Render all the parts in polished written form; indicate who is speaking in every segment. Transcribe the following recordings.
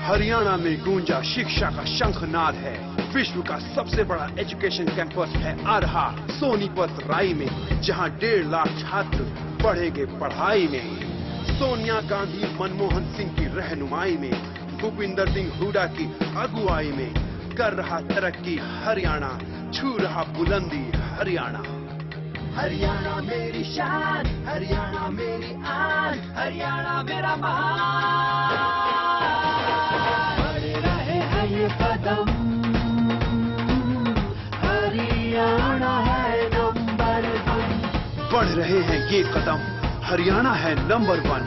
Speaker 1: हरियाणा में गूंजा शिक्षा का शंखनाद है। विश्व का सबसे बड़ा एजुकेशन कैंपस है आ रहा सोनीपत राई में, जहां 1.5 लाख छात्र पढ़ेंगे पढ़ाई में। सोनिया गांधी मनमोहन सिंह की रहनुमाई में, भूपिंदर सिंह हुड्डा की अगुवाई में कर रहा तरक्की हरियाणा, छू रहा बुलंदी हरियाणा।
Speaker 2: हरियाणा मेरी शान, हरियाणा मेरी आन, हरियाणा मेरा महान। बढ़ रहे हैं ये कदम, हरियाणा है नंबर 1।
Speaker 1: बढ़ रहे हैं ये कदम, हरियाणा है नंबर 1।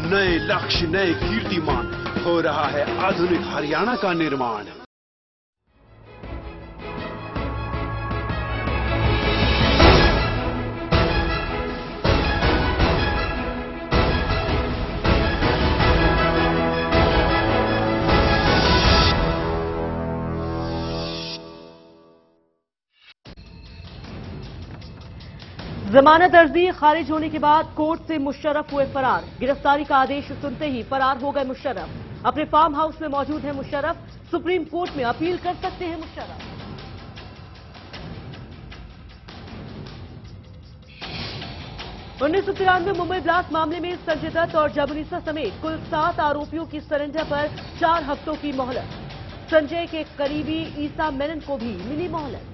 Speaker 1: नए लक्ष्य, नए कीर्तिमान, हो रहा है आधुनिक हरियाणा का निर्माण।
Speaker 3: जमानत अर्जी खारिज होने के बाद कोर्ट से मुशर्रफ हुए फरार। गिरफ्तारी का आदेश सुनते ही फरार हो गए मुशर्रफ। अपने फार्म हाउस में मौजूद है मुशर्रफ। सुप्रीम कोर्ट में अपील कर सकते हैं मुशर्रफ। 1993 मुंबई ब्लास्ट मामले में संजय दत्त और जबुनिसा समेत कुल 7 आरोपियों की सरेंडर पर 4 हफ्तों की मोहलत। संजय के करीबी ईसा मेनन को भी मिली मोहलत।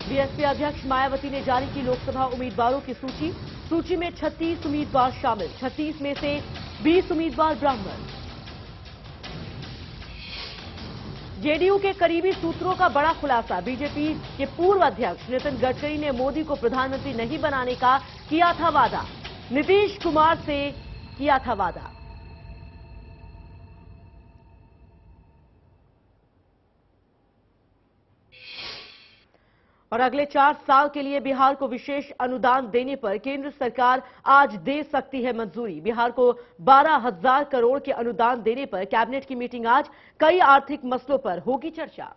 Speaker 3: बीएसपी अध्यक्ष मायावती ने जारी की लोकसभा उम्मीदवारों की सूची। सूची में 36 उम्मीदवार शामिल, 36 में से 20 उम्मीदवार ब्राह्मण। जेडीयू के करीबी सूत्रों का बड़ा खुलासा। बीजेपी के पूर्व अध्यक्ष नितिन गडकरी ने मोदी को प्रधानमंत्री नहीं बनाने का किया था वादा। नीतीश कुमार से किया था वादा। और अगले 4 साल के लिए बिहार को विशेष अनुदान देने पर केंद्र सरकार आज दे सकती है मंजूरी। बिहार को 12,000 करोड़ के अनुदान देने पर कैबिनेट की मीटिंग आज। कई आर्थिक मसलों पर होगी चर्चा।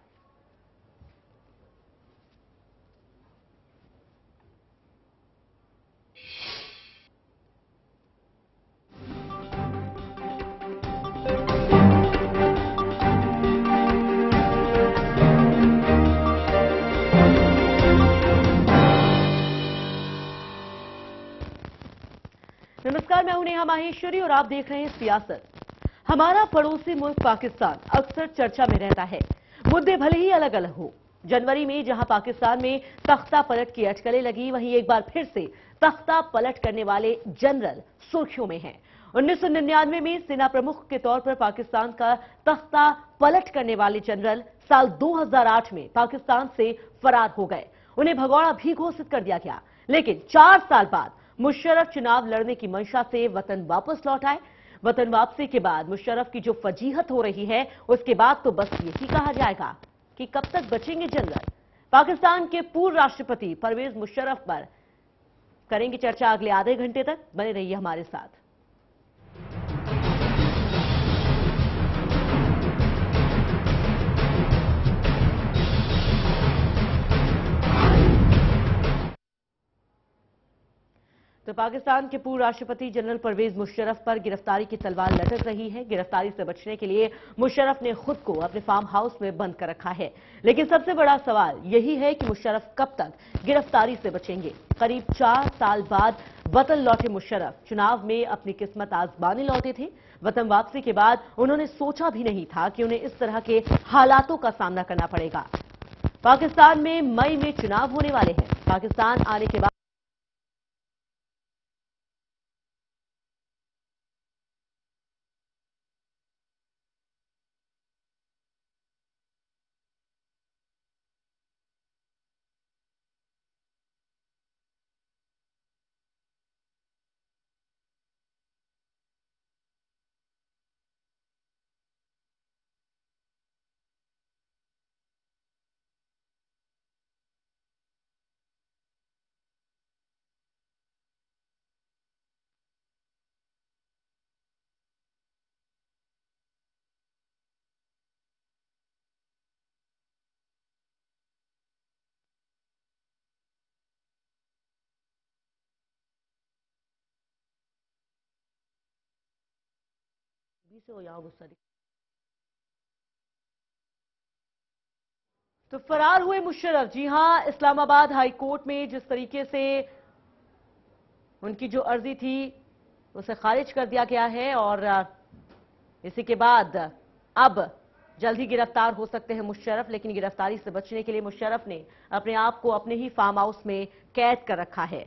Speaker 3: नमस्कार, मैं हूं नेहा माहेश्वरी और आप देख रहे हैं सियासत। हमारा पड़ोसी मुल्क पाकिस्तान अक्सर चर्चा में रहता है। मुद्दे भले ही अलग अलग हो। जनवरी में जहां पाकिस्तान में तख्ता पलट की अटकलें लगी, वहीं एक बार फिर से तख्ता पलट करने वाले जनरल सुर्खियों में हैं। 1999 में सेना प्रमुख के तौर पर पाकिस्तान का तख्ता पलट करने वाले जनरल साल 2008 में पाकिस्तान से फरार हो गए। उन्हें भगौड़ा भी घोषित कर दिया गया, लेकिन 4 साल बाद मुशर्रफ चुनाव लड़ने की मंशा से वतन वापस लौट आए। वतन वापसी के बाद मुशर्रफ की जो फजीहत हो रही है, उसके बाद तो बस यही कहा जाएगा कि कब तक बचेंगे जनरल। पाकिस्तान के पूर्व राष्ट्रपति परवेज मुशर्रफ पर करेंगे चर्चा अगले आधे घंटे तक। बने रहिए हमारे साथ। तो पाकिस्तान के पूर्व राष्ट्रपति जनरल परवेज मुशर्रफ पर गिरफ्तारी की तलवार लटक रही है। गिरफ्तारी से बचने के लिए मुशर्रफ ने खुद को अपने फार्म हाउस में बंद कर रखा है। लेकिन सबसे बड़ा सवाल यही है कि मुशर्रफ कब तक गिरफ्तारी से बचेंगे। करीब 4 साल बाद वतन लौटे मुशर्रफ चुनाव में अपनी किस्मत आजमाने लौटे थे। वतन वापसी के बाद उन्होंने सोचा भी नहीं था कि उन्हें इस तरह के हालातों का सामना करना पड़ेगा। पाकिस्तान में मई में चुनाव होने वाले हैं। पाकिस्तान आने के बाद से और यहाँ गुस्सा तो फरार हुए मुशर्रफ। जी हां, इस्लामाबाद हाई कोर्ट में जिस तरीके से उनकी जो अर्जी थी उसे खारिज कर दिया गया है और इसी के बाद अब जल्द ही गिरफ्तार हो सकते हैं मुशर्रफ, लेकिन गिरफ्तारी से बचने के लिए मुशर्रफ ने अपने आप को अपने ही फार्म हाउस में कैद कर रखा है।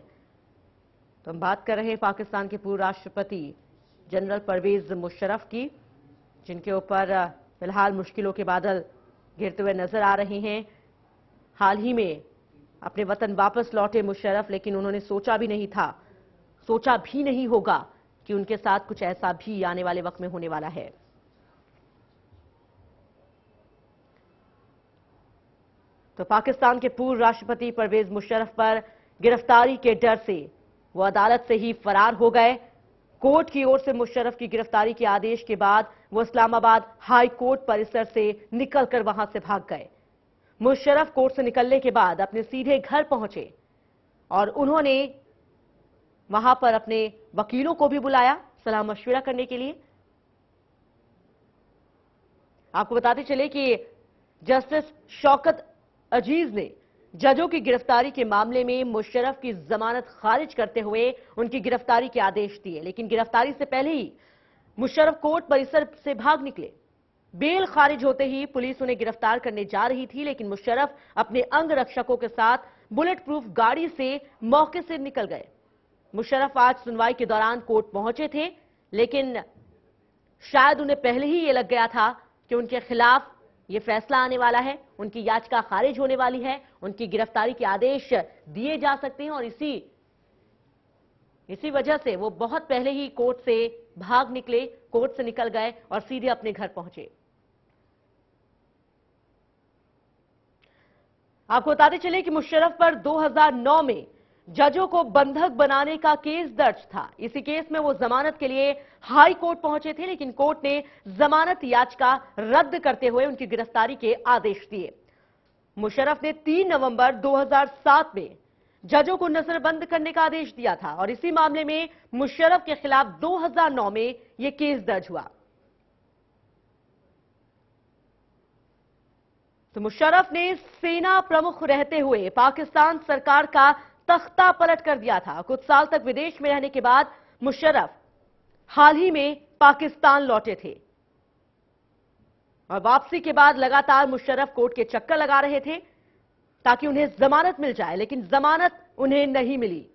Speaker 3: तो हम बात कर रहे हैं पाकिस्तान के पूर्व राष्ट्रपति जनरल परवेज मुशर्रफ की, जिनके ऊपर फिलहाल मुश्किलों के बादल घिरते हुए नजर आ रहे हैं। हाल ही में अपने वतन वापस लौटे मुशर्रफ, लेकिन उन्होंने सोचा भी नहीं होगा कि उनके साथ कुछ ऐसा भी आने वाले वक्त में होने वाला है। तो पाकिस्तान के पूर्व राष्ट्रपति परवेज मुशर्रफ पर गिरफ्तारी के डर से वो अदालत से ही फरार हो गए। कोर्ट की ओर से मुशर्रफ की गिरफ्तारी के आदेश के बाद वो इस्लामाबाद हाई कोर्ट परिसर से निकलकर वहां से भाग गए। मुशर्रफ कोर्ट से निकलने के बाद अपने सीधे घर पहुंचे और उन्होंने वहां पर अपने वकीलों को भी बुलाया सलाह मशविरा करने के लिए। आपको बताते चले कि जस्टिस शौकत अजीज ने जजों की गिरफ्तारी के मामले में मुशर्रफ की जमानत खारिज करते हुए उनकी गिरफ्तारी के आदेश दिए, लेकिन गिरफ्तारी से पहले ही मुशर्रफ कोर्ट परिसर से भाग निकले। बेल खारिज होते ही पुलिस उन्हें गिरफ्तार करने जा रही थी, लेकिन मुशर्रफ अपने अंगरक्षकों के साथ बुलेट प्रूफ गाड़ी से मौके से निकल गए। मुशर्रफ आज सुनवाई के दौरान कोर्ट पहुंचे थे, लेकिन शायद उन्हें पहले ही यह लग गया था कि उनके खिलाफ ये फैसला आने वाला है, उनकी याचिका खारिज होने वाली है, उनकी गिरफ्तारी के आदेश दिए जा सकते हैं और इसी वजह से वो बहुत पहले ही कोर्ट से भाग निकले, कोर्ट से निकल गए और सीधे अपने घर पहुंचे। आपको बताते चले कि मुशर्रफ पर 2009 में जजों को बंधक बनाने का केस दर्ज था। इसी केस में वो जमानत के लिए हाई कोर्ट पहुंचे थे, लेकिन कोर्ट ने जमानत याचिका रद्द करते हुए उनकी गिरफ्तारी के आदेश दिए। मुशर्रफ ने 3 नवंबर 2007 में जजों को नजरबंद करने का आदेश दिया था और इसी मामले में मुशर्रफ के खिलाफ 2009 में यह केस दर्ज हुआ। तो मुशर्रफ ने सेना प्रमुख रहते हुए पाकिस्तान सरकार का तख्ता पलट कर दिया था। कुछ साल तक विदेश में रहने के बाद मुशर्रफ हाल ही में पाकिस्तान लौटे थे और वापसी के बाद लगातार मुशर्रफ कोर्ट के चक्कर लगा रहे थे ताकि उन्हें जमानत मिल जाए, लेकिन जमानत उन्हें नहीं मिली।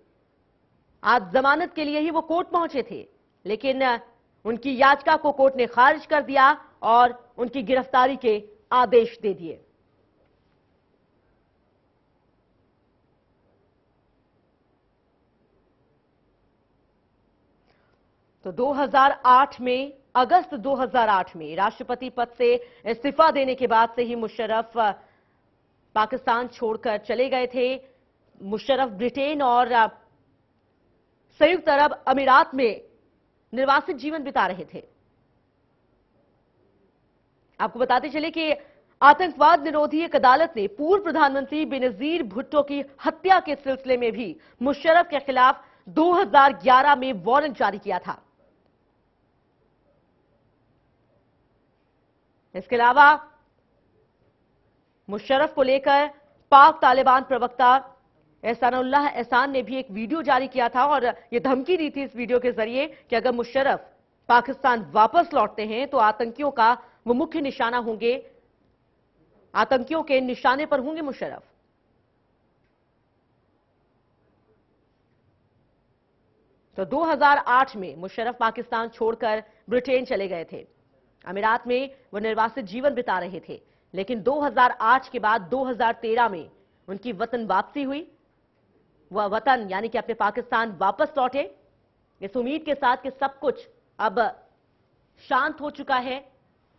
Speaker 3: आज जमानत के लिए ही वो कोर्ट पहुंचे थे, लेकिन उनकी याचिका को कोर्ट ने खारिज कर दिया और उनकी गिरफ्तारी के आदेश दे दिए। तो 2008 में, अगस्त 2008 में राष्ट्रपति पद से इस्तीफा देने के बाद से ही मुशर्रफ पाकिस्तान छोड़कर चले गए थे। मुशर्रफ ब्रिटेन और संयुक्त अरब अमीरात में निर्वासित जीवन बिता रहे थे। आपको बताते चले कि आतंकवाद निरोधी एक अदालत ने पूर्व प्रधानमंत्री बेनजीर भुट्टो की हत्या के सिलसिले में भी मुशर्रफ के खिलाफ 2011 में वारंट जारी किया था। इसके अलावा मुशर्रफ को लेकर पाक तालिबान प्रवक्ता एहसानुल्लाह एहसान ने भी एक वीडियो जारी किया था और यह धमकी दी थी इस वीडियो के जरिए कि अगर मुशर्रफ पाकिस्तान वापस लौटते हैं तो आतंकियों का वो मुख्य निशाना होंगे, आतंकियों के निशाने पर होंगे मुशर्रफ। तो 2008 में मुशर्रफ पाकिस्तान छोड़कर ब्रिटेन चले गए थे। अमीरात में वो निर्वासित जीवन बिता रहे थे, लेकिन 2008 के बाद 2013 में उनकी वतन वापसी हुई। वह वतन यानी कि अपने पाकिस्तान वापस लौटे इस उम्मीद के साथ कि सब कुछ अब शांत हो चुका है,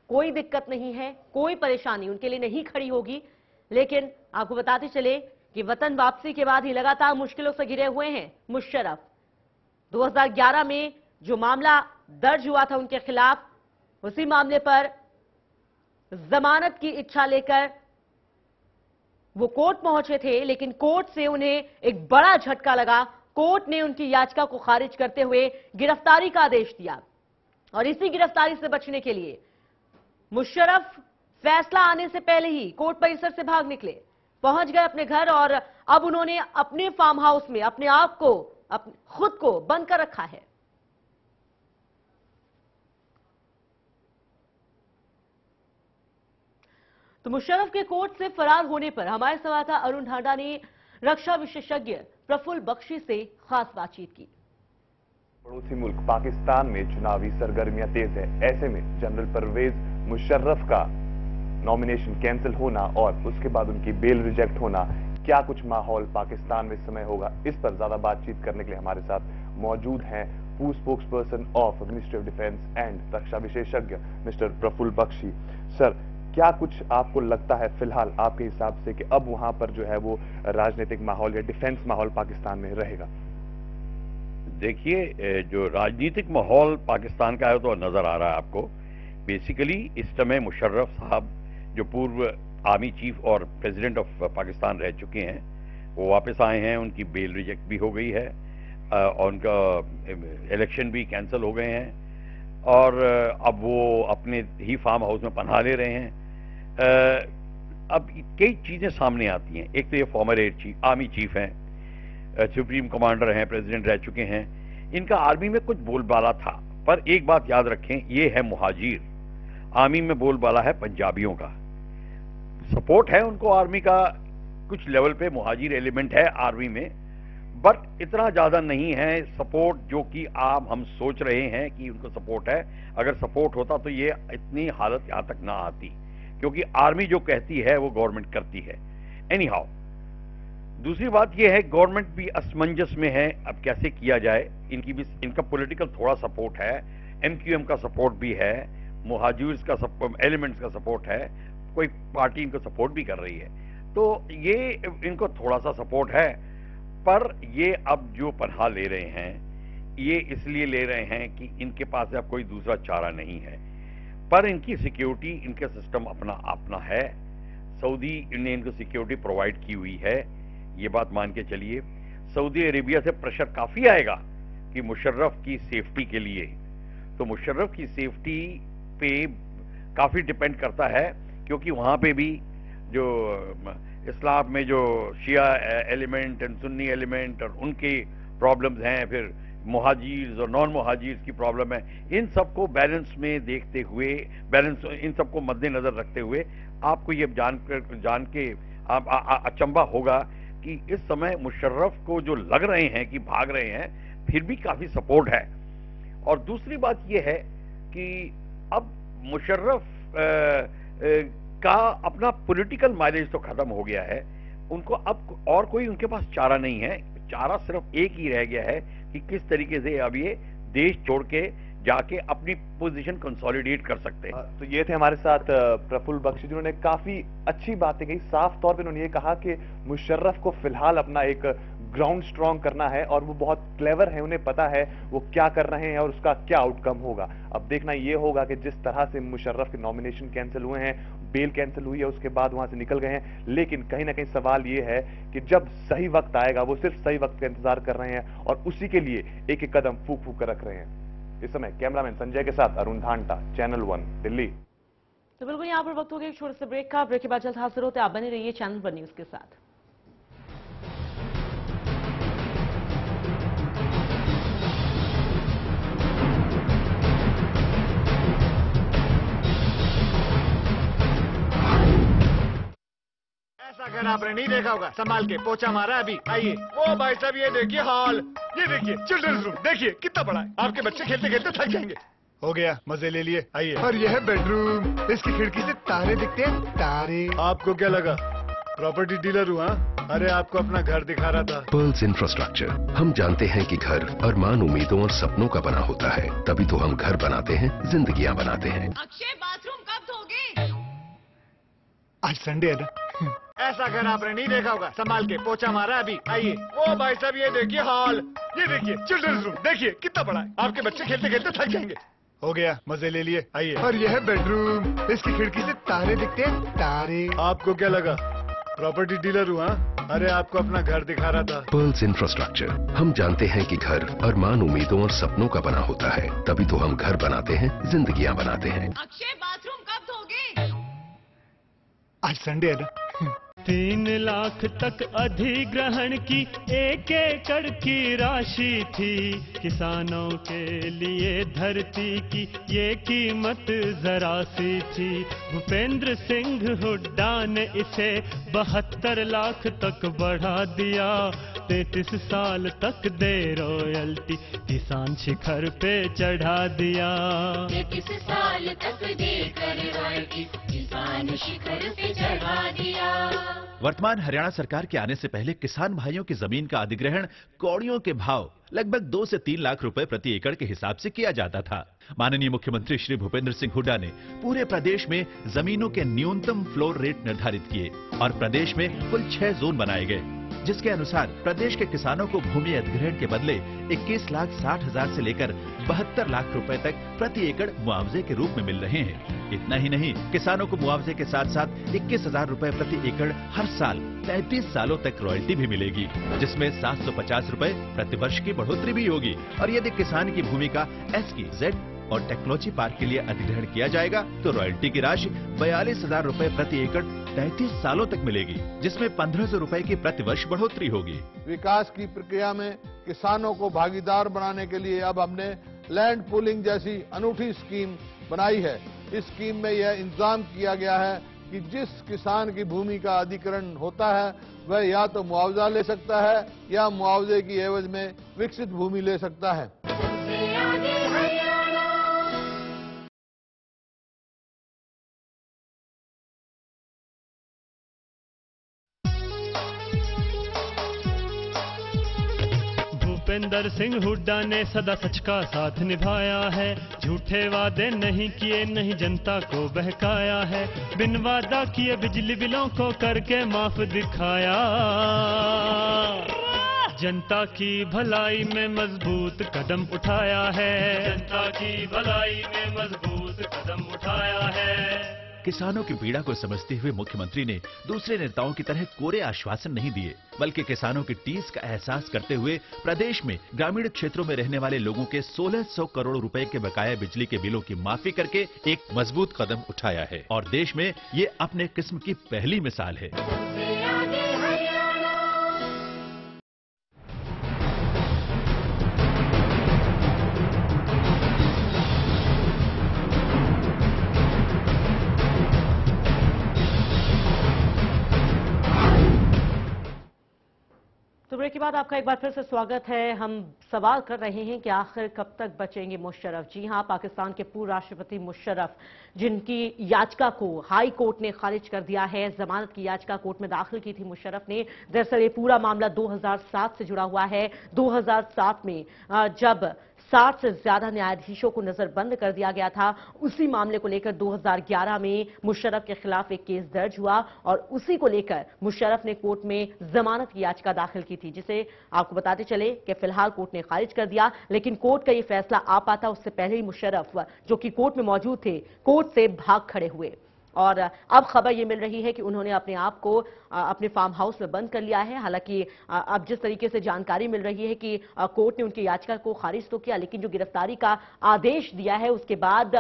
Speaker 3: कोई दिक्कत नहीं है, कोई परेशानी उनके लिए नहीं खड़ी होगी। लेकिन आपको बताते चले कि वतन वापसी के बाद ही लगातार मुश्किलों से घिरे हुए हैं मुशर्रफ। 2011 में जो मामला दर्ज हुआ था उनके खिलाफ, उसी मामले पर जमानत की इच्छा लेकर वो कोर्ट पहुंचे थे, लेकिन कोर्ट से उन्हें एक बड़ा झटका लगा। कोर्ट ने उनकी याचिका को खारिज करते हुए गिरफ्तारी का आदेश दिया और इसी गिरफ्तारी से बचने के लिए मुशर्रफ फैसला आने से पहले ही कोर्ट परिसर से भाग निकले, पहुंच गए अपने घर और अब उन्होंने अपने फार्म हाउस में अपने आप को खुद को बंद कर रखा है। तो मुशर्रफ के कोर्ट से फरार होने पर हमारे संवाददाता अरुण ढांडा ने रक्षा विशेषज्ञ प्रफुल्ल बख्शी से खास बातचीत की।
Speaker 4: पड़ोसी मुल्क पाकिस्तान में चुनावी सरगर्मियां तेज है। ऐसे में जनरल परवेज मुशर्रफ का नॉमिनेशन कैंसिल होना और उसके बाद उनकी बेल रिजेक्ट होना, क्या कुछ माहौल पाकिस्तान में इस समय होगा, इस पर ज्यादा बातचीत करने के लिए हमारे साथ मौजूद हैं spokesperson of ministry of defence and रक्षा विशेषज्ञ मिस्टर प्रफुल्ल बख्शी। सर, क्या कुछ आपको लगता है फिलहाल आपके हिसाब से कि अब वहां पर जो है वो राजनीतिक माहौल या डिफेंस माहौल पाकिस्तान में रहेगा?
Speaker 5: देखिए, जो राजनीतिक माहौल पाकिस्तान का है तो नजर आ रहा है आपको। बेसिकली इस समय मुशर्रफ साहब जो पूर्व आर्मी चीफ और प्रेसिडेंट ऑफ पाकिस्तान रह चुके हैं, वो वापस आए हैं। उनकी बेल रिजेक्ट भी हो गई है और उनका इलेक्शन भी कैंसिल हो गए हैं और अब वो अपने ही फार्म हाउस में पनाह ले रहे हैं। अब कई चीजें सामने आती हैं। एक तो ये फॉर्मर आर्मी चीफ हैं, सुप्रीम कमांडर हैं, प्रेसिडेंट रह चुके हैं, इनका आर्मी में कुछ बोलबाला था। पर एक बात याद रखें, ये है मुहाजिर। आर्मी में बोलबाला है पंजाबियों का, सपोर्ट है उनको आर्मी का, कुछ लेवल पे मुहाजिर एलिमेंट है आर्मी में, बट इतना ज्यादा नहीं है सपोर्ट जो कि हम सोच रहे हैं कि उनको सपोर्ट है। अगर सपोर्ट होता तो ये इतनी हालत यहां तक ना आती, क्योंकि आर्मी जो कहती है वो गवर्नमेंट करती है। एनी हाउ, दूसरी बात यह है गवर्नमेंट भी असमंजस में है, अब कैसे किया जाए। इनका पॉलिटिकल थोड़ा सपोर्ट है, एमक्यूएम का सपोर्ट भी है, मुहाजिर्स का एलिमेंट्स का सपोर्ट है, कोई पार्टी इनको सपोर्ट भी कर रही है, तो ये इनको थोड़ा सा सपोर्ट है। पर ये अब जो पनाह ले रहे हैं, ये इसलिए ले रहे हैं कि इनके पास अब कोई दूसरा चारा नहीं है। पर इनकी सिक्योरिटी, इनका सिस्टम अपना है। सऊदी ने इनको सिक्योरिटी प्रोवाइड की हुई है, ये बात मान के चलिए। सऊदी अरेबिया से प्रेशर काफी आएगा कि मुशर्रफ की सेफ्टी के लिए, तो मुशर्रफ की सेफ्टी पे काफी डिपेंड करता है, क्योंकि वहां पे भी जो इस्लाम में जो शिया एलिमेंट एंड सुन्नी एलिमेंट और उनके प्रॉब्लम्स हैं, फिर मुहाजिर्स और नॉन मुहाजिर्स की प्रॉब्लम है, इन सबको बैलेंस में देखते हुए, इन सबको मद्देनजर रखते हुए आपको ये जान के अचंभा होगा कि इस समय मुशर्रफ को जो लग रहे हैं कि भाग रहे हैं, फिर भी काफी सपोर्ट है। और दूसरी बात यह है कि अब मुशर्रफ का अपना पॉलिटिकल माइलेज तो खत्म हो गया है, उनको अब और कोई उनके पास चारा नहीं है। चारा सिर्फ एक ही रह गया है कि किस तरीके से अब ये देश छोड़ के जाके अपनी पोजीशन कंसोलिडेट कर सकते हैं।
Speaker 4: तो ये थे हमारे साथ प्रफुल्ल बख्शी, जिन्होंने काफी अच्छी बातें कही। साफ तौर पे उन्होंने ये कहा कि मुशर्रफ को फिलहाल अपना एक ग्राउंड स्ट्रांग करना है और वो बहुत क्लेवर है, उन्हें पता है वो क्या कर रहे हैं और उसका क्या आउटकम होगा। अब देखना ये होगा कि जिस तरह से मुशर्रफ के नॉमिनेशन कैंसिल हुए हैं, बेल कैंसिल हुई है, उसके बाद वहां से निकल गए हैं, लेकिन कहीं ना कहीं सवाल ये है कि जब सही वक्त आएगा, वो सिर्फ सही वक्त का इंतजार कर रहे हैं और उसी के लिए एक एक कदम फूक फूक कर रख रहे हैं। इस समय कैमरामैन संजय के साथ अरुण ढांडा, चैनल 1 दिल्ली।
Speaker 3: तो बिल्कुल यहाँ पर वक्त हो गया एक छोटे से ब्रेक का। ब्रेक के बाद जल्द हाजिर होते, आप बने रहिए चैनल 1 न्यूज के साथ।
Speaker 6: अगर आपने नहीं देखा होगा, संभाल के पोछा मारा अभी। आइए, वो भाई साहब ये देखिए हॉल, ये देखिए चिल्ड्रंस रूम, देखिए कितना बड़ा है। आपके बच्चे खेलते खेलते थक जाएंगे। हो गया, मजे ले लिए। आइए। और यह है बेडरूम, इसकी खिड़की से तारे दिखते हैं, तारे। आपको क्या लगा प्रॉपर्टी डीलर हुआ? अरे आपको अपना घर दिखा रहा था।
Speaker 7: पर्ल्स इंफ्रास्ट्रक्चर, हम जानते हैं कि घर अरमान, उम्मीदों और सपनों का बना होता है, तभी तो हम घर बनाते हैं, जिंदगियां बनाते हैं।
Speaker 8: अक्षय, बाथरूम कब धोगे?
Speaker 6: आज संडे है ना। ऐसा घर आपने नहीं देखा होगा, संभाल के पोछा मारा अभी। आइए, वो भाई साहब ये देखिए हॉल, ये देखिए चिल्ड्रंस रूम, देखिए कितना बड़ा है। आपके बच्चे खेलते खेलते थक जाएंगे। हो गया, मजे ले लिए। आइए। और यह है बेडरूम, इसकी खिड़की से तारे दिखते हैं, तारे। आपको क्या लगा प्रॉपर्टी डीलर हुआ? अरे आपको अपना घर दिखा रहा था।
Speaker 7: पर्ल्स इंफ्रास्ट्रक्चर, हम जानते हैं कि घर अरमान, उम्मीदों और सपनों का बना होता है, तभी तो हम घर बनाते हैं, जिंदगियां बनाते हैं।
Speaker 8: अक्षय बाथरूम कब धोगे?
Speaker 6: आज संडे है ना।
Speaker 9: 3 लाख तक अधिग्रहण की 1 एकड़ की राशि थी। किसानों के लिए धरती की ये कीमत जरा सी थी। भूपेंद्र सिंह हुड्डा ने इसे 72 लाख तक बढ़ा दिया। 33 साल तक दे रॉयल्टी, किसान शिखर पे चढ़ा दिया।
Speaker 2: 33 साल तक देकर रॉयल्टी, किसान शिखर पे चढ़ा दिया।
Speaker 10: वर्तमान हरियाणा सरकार के आने से पहले किसान भाइयों की जमीन का अधिग्रहण कौड़ियों के भाव लगभग 2 से 3 लाख रुपए प्रति एकड़ के हिसाब से किया जाता था। माननीय मुख्यमंत्री श्री भूपेंद्र सिंह हुड्डा ने पूरे प्रदेश में जमीनों के न्यूनतम फ्लोर रेट निर्धारित किए और प्रदेश में कुल 6 जोन बनाए गए, जिसके अनुसार प्रदेश के किसानों को भूमि अधिग्रहण के बदले 21,60,000 से लेकर 72 लाख रुपए तक प्रति एकड़ मुआवजे के रूप में मिल रहे हैं। इतना ही नहीं, किसानों को मुआवजे के साथ साथ 21,000 रुपए प्रति एकड़ हर साल 33 सालों तक रॉयल्टी भी मिलेगी, जिसमें 750 रुपए प्रति वर्ष की बढ़ोतरी भी होगी। और यदि किसान की भूमि का SEZ और टेक्नोलॉजी पार्क के लिए अधिग्रहण किया जाएगा तो रॉयल्टी की राशि 42,000 रुपए प्रति एकड़ 33 सालों तक मिलेगी, जिसमें 1,500 रुपए की प्रति वर्ष बढ़ोतरी होगी।
Speaker 11: विकास की प्रक्रिया में किसानों को भागीदार बनाने के लिए अब हमने लैंड पूलिंग जैसी अनूठी स्कीम बनाई है। इस स्कीम में यह इंतजाम किया गया है कि जिस किसान की भूमि का अधिग्रहण होता है वह या तो मुआवजा ले सकता है या मुआवजे की एवज में विकसित भूमि ले सकता है।
Speaker 9: भूपेंद्र सिंह हुड्डा ने सदा सच का साथ निभाया है। झूठे वादे नहीं किए, नहीं जनता को बहकाया है। बिन वादा किए बिजली बिलों को करके माफ दिखाया। जनता की भलाई में मजबूत कदम उठाया है। जनता की भलाई में मजबूत कदम उठाया है।
Speaker 10: किसानों की पीड़ा को समझते हुए मुख्यमंत्री ने दूसरे नेताओं की तरह कोरे आश्वासन नहीं दिए, बल्कि किसानों की टीस का एहसास करते हुए प्रदेश में ग्रामीण क्षेत्रों में रहने वाले लोगों के 1600 करोड़ रुपए के बकाया बिजली के बिलों की माफी करके एक मजबूत कदम उठाया है। और देश में ये अपने किस्म की पहली मिसाल है।
Speaker 3: तो ब्रेक के बाद आपका एक बार फिर से स्वागत है। हम सवाल कर रहे हैं कि आखिर कब तक बचेंगे मुशर्रफ। जी हां, पाकिस्तान के पूर्व राष्ट्रपति मुशर्रफ, जिनकी याचिका को हाई कोर्ट ने खारिज कर दिया है, जमानत की याचिका कोर्ट में दाखिल की थी मुशर्रफ ने। दरअसल ये पूरा मामला 2007 से जुड़ा हुआ है। 2007 में जब 60 से ज्यादा न्यायाधीशों को नजरबंद कर दिया गया था, उसी मामले को लेकर 2011 में मुशर्रफ के खिलाफ एक केस दर्ज हुआ और उसी को लेकर मुशर्रफ ने कोर्ट में जमानत की याचिका दाखिल की थी, जिसे आपको बताते चले कि फिलहाल कोर्ट ने खारिज कर दिया। लेकिन कोर्ट का ये फैसला आ पाता उससे पहले ही मुशर्रफ, जो कि कोर्ट में मौजूद थे, कोर्ट से भाग खड़े हुए। और अब खबर यह मिल रही है कि उन्होंने अपने आप को अपने फार्म हाउस में बंद कर लिया है। हालांकि अब जिस तरीके से जानकारी मिल रही है कि कोर्ट ने उनकी याचिका को खारिज तो किया, लेकिन जो गिरफ्तारी का आदेश दिया है उसके बाद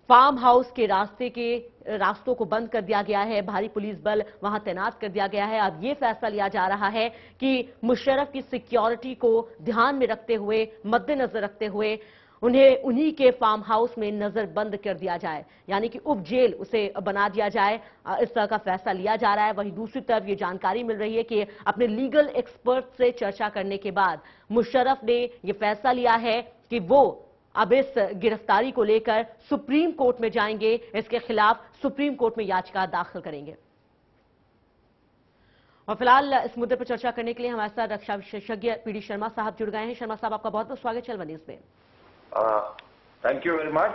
Speaker 3: फार्म हाउस के रास्तों को बंद कर दिया गया है। भारी पुलिस बल वहां तैनात कर दिया गया है। अब यह फैसला लिया जा रहा है कि मुशर्रफ की सिक्योरिटी को ध्यान में रखते हुए, मद्देनजर रखते हुए उन्हें उन्हीं के फार्म हाउस में नजरबंद कर दिया जाए, यानी कि उप जेल उसे बना दिया जाए। इस तरह का फैसला लिया जा रहा है। वहीं दूसरी तरफ ये जानकारी मिल रही है कि अपने लीगल एक्सपर्ट से चर्चा करने के बाद मुशर्रफ ने यह फैसला लिया है कि वो अब इस गिरफ्तारी को लेकर सुप्रीम कोर्ट में जाएंगे, इसके खिलाफ सुप्रीम कोर्ट में याचिका दाखिल करेंगे। और फिलहाल इस मुद्दे पर चर्चा करने के लिए हमारे साथ रक्षा विशेषज्ञ पीडी शर्मा साहब जुड़ गए हैं। शर्मा साहब, आपका बहुत बहुत स्वागत है न्यूज में।
Speaker 12: Thank you very much.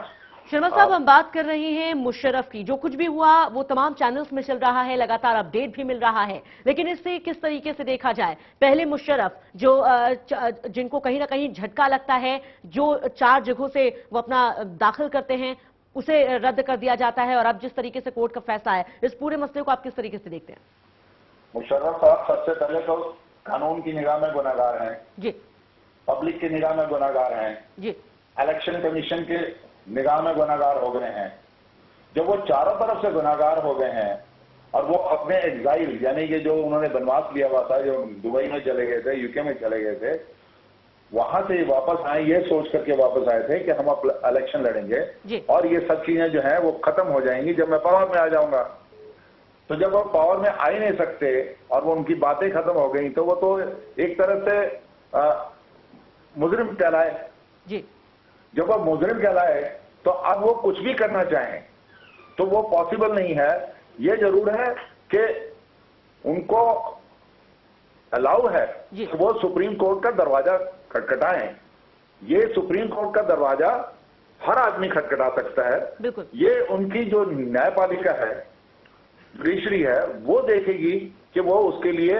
Speaker 3: Sharma साहब, हम बात कर रहे हैं मुशर्रफ की। जो कुछ भी हुआ वो तमाम चैनल्स में चल रहा है, लगातार अपडेट भी मिल रहा है, लेकिन इससे किस तरीके से देखा जाए? पहले मुशर्रफ जिनको कहीं ना कहीं झटका लगता है, जो 4 जगहों से वो अपना दाखिल करते हैं उसे रद्द कर दिया जाता है, और अब जिस तरीके से कोर्ट का फैसला है, इस पूरे मसले को आप किस तरीके से देखते हैं?
Speaker 12: मुशर्रफ साहब सबसे पहले तो कानून की निगाह में गुनाहगार हैं
Speaker 3: जी,
Speaker 12: पब्लिक की निगाह में गुनाहगार हैं
Speaker 3: जी,
Speaker 12: इलेक्शन कमीशन के निगाह में गुनाहगार हो गए हैं। जब वो चारों तरफ से गुनाहगार हो गए हैं और वो अपने एग्जाइल यानी कि जो उन्होंने बनवास लिया हुआ था, जो दुबई में चले गए थे, यूके में चले गए थे, वहां से वापस आए ये सोच करके वापस आए थे कि हम इलेक्शन लड़ेंगे और ये सब चीजें जो हैं वो खत्म हो जाएंगी जब मैं पावर में आ जाऊंगा। तो जब वो पावर में आ ही नहीं सकते और वो उनकी बातें खत्म हो गई तो वो तो एक तरह से मुजरिम कहलाए।
Speaker 3: जी,
Speaker 12: जब वो मुजरिम कहलाए तो अब वो कुछ भी करना चाहें तो वो पॉसिबल नहीं है। ये जरूर है कि उनको अलाउ है कि वो सुप्रीम कोर्ट का दरवाजा खटखटाएं। ये सुप्रीम कोर्ट का दरवाजा हर आदमी खटखटा सकता है। ये उनकी जो न्यायपालिका है, जुडिशरी है, वो देखेगी कि वो उसके लिए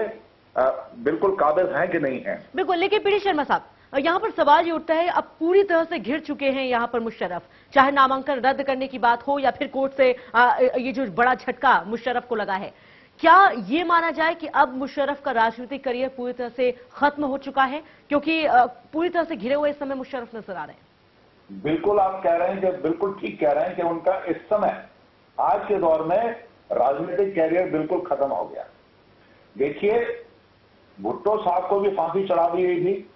Speaker 12: बिल्कुल काबिल हैं कि नहीं है।
Speaker 3: बिल्कुल। लेकिन पीडी शर्मा साहब, यहाँ पर सवाल ये उठता है, अब पूरी तरह से घिर चुके हैं यहाँ पर मुशर्रफ, चाहे नामांकन रद्द करने की बात हो या फिर कोर्ट से ये जो बड़ा झटका मुशर्रफ को लगा है, क्या ये माना जाए कि अब मुशर्रफ का राजनीतिक करियर पूरी तरह से खत्म हो चुका है? क्योंकि पूरी तरह से घिरे हुए इस समय मुशर्रफ नजर आ रहे हैं।
Speaker 12: बिल्कुल आप कह रहे हैं कि बिल्कुल ठीक कह रहे हैं कि उनका इस समय आज के दौर में राजनीतिक कैरियर बिल्कुल खत्म हो गया। देखिए, भुट्टो साहब को भी फांसी चढ़ा दी गई थी,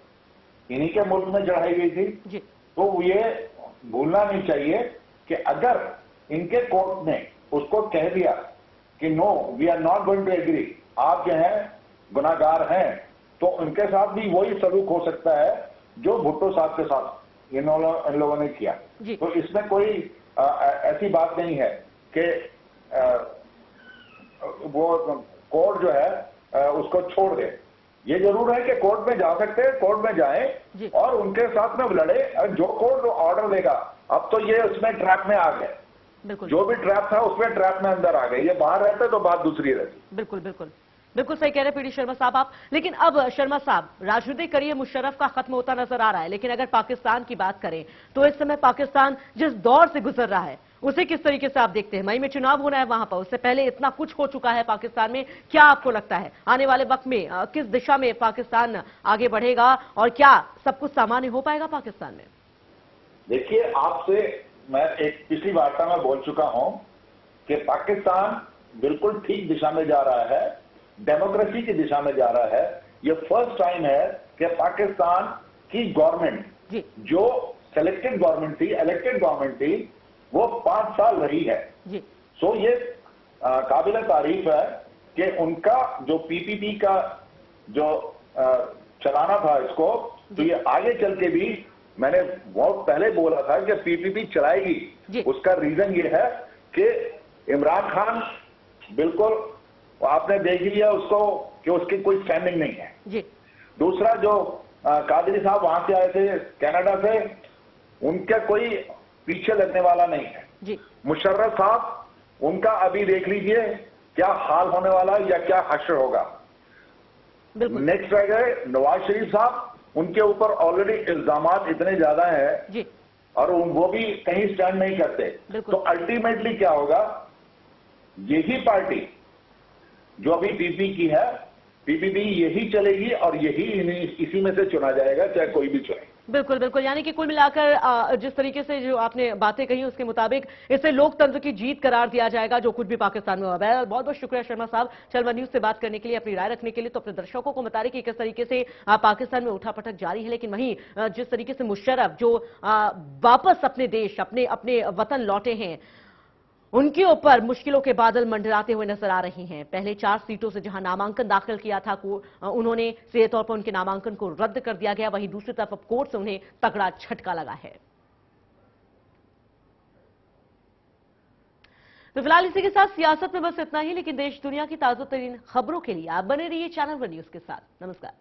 Speaker 12: इन्हीं के मुल्क में चढ़ाई गई थी। तो ये भूलना नहीं चाहिए कि अगर इनके कोर्ट ने उसको कह दिया कि no we are not going to agree, आप जो हैं गुनाहगार हैं, तो उनके साथ भी वही सलूक हो सकता है जो भुट्टो साहब के साथ इन लोगों ने किया। तो इसमें कोई ऐसी बात नहीं है कि वो कोर्ट जो है उसको छोड़ दे। ये जरूर है कि कोर्ट में जा सकते हैं, कोर्ट में जाएं और उनके साथ में लड़े, जो कोर्ट ऑर्डर देगा। अब तो ये उसमें ट्रैप में आ गए, जो भी ट्रैप था उसमें ट्रैप में अंदर आ गए। ये बाहर रहते तो बात दूसरी रहती।
Speaker 3: बिल्कुल बिल्कुल बिल्कुल सही कह रहे हैं पीडी शर्मा साहब आप। लेकिन अब शर्मा साहब, राजनीतिक करियर मुशर्रफ का खत्म होता नजर आ रहा है, लेकिन अगर पाकिस्तान की बात करें तो इस समय पाकिस्तान जिस दौर से गुजर रहा है उसे किस तरीके से आप देखते हैं? मई में चुनाव होना है वहां पर, उससे पहले इतना कुछ हो चुका है पाकिस्तान में। क्या आपको लगता है आने वाले वक्त में किस दिशा में पाकिस्तान आगे बढ़ेगा और क्या सब कुछ सामान्य हो पाएगा पाकिस्तान में?
Speaker 12: देखिए, आपसे मैं एक पिछली वार्ता में बोल चुका हूं कि पाकिस्तान बिल्कुल ठीक दिशा में जा रहा है, डेमोक्रेसी की दिशा में जा रहा है। ये फर्स्ट टाइम है कि पाकिस्तान की गवर्नमेंट, जो सेलेक्टेड गवर्नमेंट थी, इलेक्टेड गवर्नमेंट थी, वो 5 साल रही है। सो ये काबिल तारीफ है कि उनका जो पीपीपी का जो चलाना था इसको, तो ये आगे चल के भी, मैंने बहुत पहले बोला था कि पीपीपी चलाएगी। उसका रीजन ये है कि इमरान खान बिल्कुल, आपने देख लिया उसको कि उसकी कोई स्टैंडिंग नहीं है। दूसरा, जो कादरी साहब वहां से आए थे कनाडा से, उनका कोई पीछे लगने वाला नहीं है। मुशर्रफ साहब, उनका अभी देख लीजिए क्या हाल होने वाला है या क्या हश्र होगा। नेक्स्ट रह गए नवाज शरीफ साहब, उनके ऊपर ऑलरेडी इल्जामात इतने ज्यादा हैं और वो भी कहीं स्टैंड नहीं करते। तो अल्टीमेटली क्या होगा, यही पार्टी जो अभी पीपी की है, पीपीपी यही चलेगी और यही इसी में से चुना जाएगा, चाहे कोई भी चुने।
Speaker 3: बिल्कुल बिल्कुल। यानी कि कुल मिलाकर जिस तरीके से जो आपने बातें कही उसके मुताबिक इसे लोकतंत्र की जीत करार दिया जाएगा जो कुछ भी पाकिस्तान में हुआ है। बहुत बहुत शुक्रिया शर्मा साहब चलवा न्यूज से बात करने के लिए, अपनी राय रखने के लिए। तो अपने दर्शकों को बता रहे कि किस तरीके से पाकिस्तान में उठापटक जारी है, लेकिन वहीं जिस तरीके से मुशर्रफ जो वापस अपने देश, अपने वतन लौटे हैं, उनके ऊपर मुश्किलों के बादल मंडराते हुए नजर आ रही हैं। पहले 4 सीटों से जहां नामांकन दाखिल किया था, उन्होंने सीधे तौर पर उनके नामांकन को रद्द कर दिया गया। वहीं दूसरी तरफ अब कोर्ट से उन्हें तगड़ा झटका लगा है। तो फिलहाल इसी के साथ सियासत में बस इतना ही, लेकिन देश दुनिया की ताजा तरीन खबरों के लिए आप बने रहिए चैनल वन न्यूज के साथ। नमस्कार।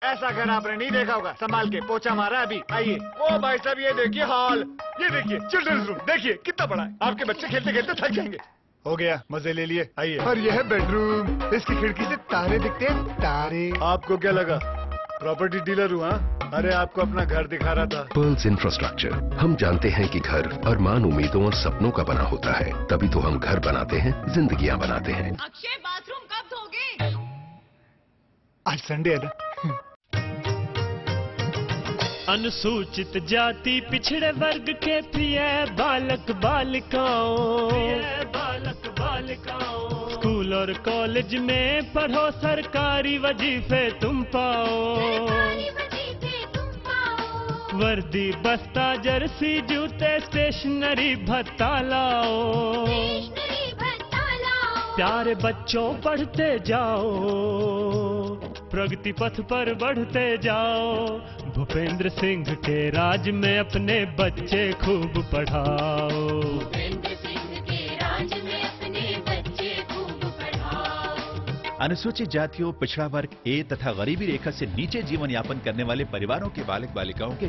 Speaker 6: ऐसा घर आपने नहीं देखा होगा, संभाल के पोछा मारा अभी। आइए। ओ भाई साहब ये देखिए हॉल, ये देखिए चिल्ड्रंस रूम, देखिए कितना बड़ा है। आपके बच्चे खेलते खेलते थक जाएंगे। हो गया, मजे ले लिए। आइए। और यह है बेडरूम, इसकी खिड़की से तारे दिखते हैं, तारे। आपको क्या लगा प्रॉपर्टी डीलर हूँ? अरे आपको अपना घर दिखा रहा था।
Speaker 7: पर्ल्स इंफ्रास्ट्रक्चर, हम जानते हैं कि घर अरमान, उम्मीदों और सपनों का बना होता है, तभी तो हम घर बनाते हैं, जिंदगियां बनाते हैं।
Speaker 8: अक्षय बाथरूम कब धोगे?
Speaker 6: आज संडे है ना।
Speaker 9: अनुसूचित जाति पिछड़े वर्ग के प्रिय बालक बालिकाओं, स्कूल और कॉलेज में पढ़ो, सरकारी वजीफे तुम पाओ। वर्दी बस्ता जर्सी जूते स्टेशनरी भत्ता लाओ। प्यारे बच्चों पढ़ते जाओ, प्रगति पथ पर बढ़ते जाओ। भूपेंद्र सिंह के राज में अपने बच्चे खूब पढ़ाओ।
Speaker 2: भूपेंद्र सिंह के राज में अपने बच्चे खूब पढ़ाओ।
Speaker 10: अनुसूचित जातियों, पिछड़ा वर्ग ए तथा गरीबी रेखा से नीचे जीवन यापन करने वाले परिवारों के बालक बालिकाओं के